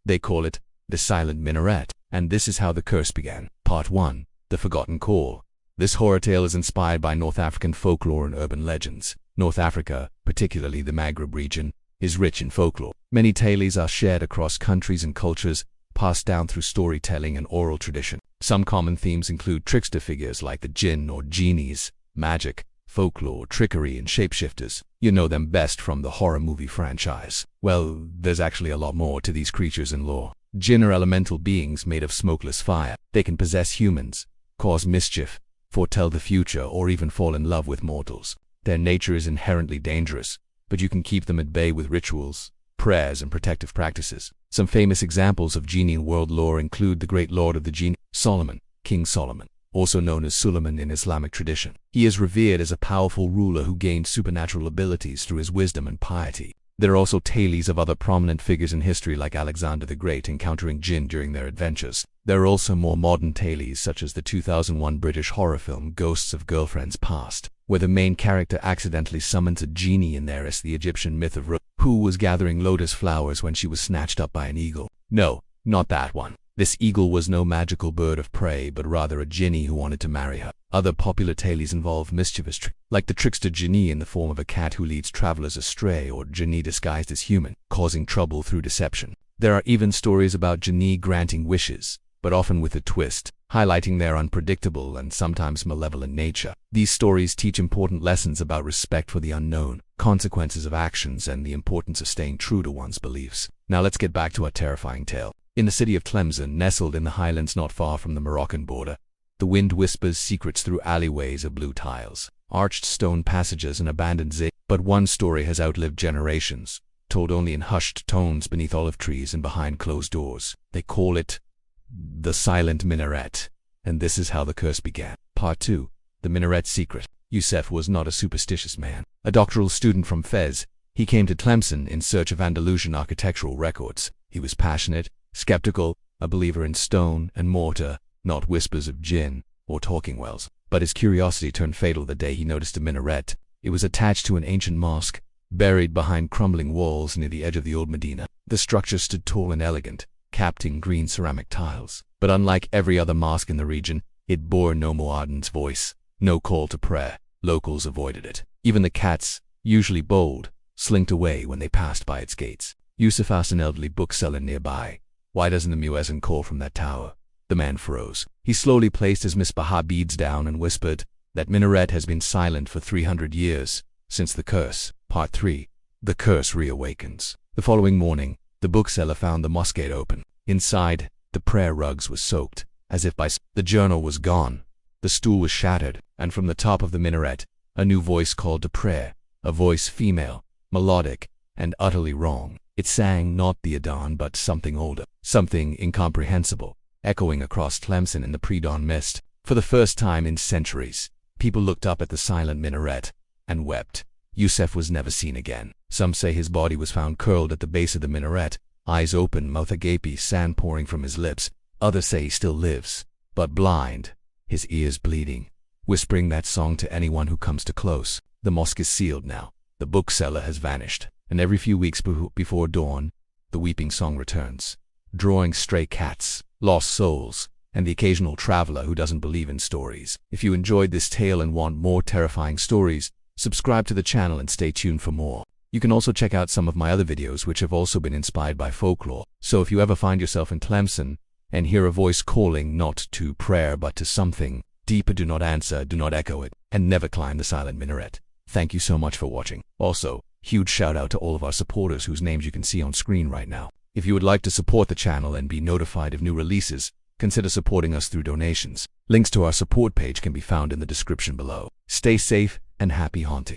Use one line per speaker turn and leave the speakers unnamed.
They call it the Silent Minaret, and this is how the curse began. Part 1. The Forgotten Call. This horror tale is inspired by North African folklore and urban legends. North Africa, particularly the Maghreb region, is rich in folklore. Many tales are shared across countries and cultures, passed down through storytelling and oral tradition. Some common themes include trickster figures like the jinn or genies, magic, folklore, trickery, and shapeshifters. You know them best from the horror movie franchise. Well, there's actually a lot more to these creatures in lore. Jinn are elemental beings made of smokeless fire. They can possess humans, cause mischief, foretell the future, or even fall in love with mortals. Their nature is inherently dangerous, but you can keep them at bay with rituals, prayers, and protective practices. Some famous examples of genie in world lore include the great lord of the genie, Solomon, King Solomon, also known as Suleiman in Islamic tradition. He is revered as a powerful ruler who gained supernatural abilities through his wisdom and piety. There are also tales of other prominent figures in history like Alexander the Great encountering jinn during their adventures. There are also more modern tales such as the 2001 British horror film Ghosts of Girlfriends Past, where the main character accidentally summons a genie in there as the Egyptian myth of Ra, who was gathering lotus flowers when she was snatched up by an eagle. No, not that one. This eagle was no magical bird of prey, but rather a genie who wanted to marry her. Other popular tales involve mischievous tricks, like the trickster genie in the form of a cat who leads travelers astray, or genie disguised as human, causing trouble through deception. There are even stories about genie granting wishes, but often with a twist, highlighting their unpredictable and sometimes malevolent nature. These stories teach important lessons about respect for the unknown, consequences of actions, and the importance of staying true to one's beliefs. Now let's get back to our terrifying tale. In the city of Tlemcen, nestled in the highlands not far from the Moroccan border, the wind whispers secrets through alleyways of blue tiles, arched stone passages, and abandoned zig. But one story has outlived generations, told only in hushed tones beneath olive trees and behind closed doors. They call it the Silent Minaret, and this is how the curse began. Part 2. The Minaret Secret. Youssef was not a superstitious man. A doctoral student from Fez, he came to Tlemcen in search of Andalusian architectural records. He was passionate, skeptical, a believer in stone and mortar, not whispers of jinn or talking wells. But his curiosity turned fatal the day he noticed a minaret. It was attached to an ancient mosque, buried behind crumbling walls near the edge of the old Medina. The structure stood tall and elegant, capped in green ceramic tiles. But unlike every other mosque in the region, it bore no muad'din's voice, no call to prayer. Locals avoided it. Even the cats, usually bold, slinked away when they passed by its gates. Youssef asked an elderly bookseller nearby, "Why doesn't the muezzin call from that tower?" The man froze. He slowly placed his misbah beads down and whispered, "That minaret has been silent for 300 years, since the curse." Part 3. The Curse Reawakens. The following morning, the bookseller found the mosque gate open. Inside, the prayer rugs were soaked, as if by the journal was gone, the stool was shattered, and from the top of the minaret, a new voice called to prayer, a voice female, melodic, and utterly wrong. It sang not the Adhan but something older, something incomprehensible, echoing across Tlemcen in the pre-dawn mist. For the first time in centuries, people looked up at the silent minaret and wept. Youssef was never seen again. Some say his body was found curled at the base of the minaret, eyes open, mouth agape, sand pouring from his lips. Others say he still lives, but blind, his ears bleeding, whispering that song to anyone who comes too close. The mosque is sealed now. The bookseller has vanished, and every few weeks before dawn, the weeping song returns, drawing stray cats, lost souls, and the occasional traveler who doesn't believe in stories. If you enjoyed this tale and want more terrifying stories, subscribe to the channel and stay tuned for more. You can also check out some of my other videos which have also been inspired by folklore. So if you ever find yourself in Tlemcen and hear a voice calling not to prayer but to something deeper, do not answer, do not echo it, and never climb the silent minaret. Thank you so much for watching. Also, huge shout out to all of our supporters whose names you can see on screen right now. If you would like to support the channel and be notified of new releases, consider supporting us through donations. Links to our support page can be found in the description below. Stay safe and happy haunting.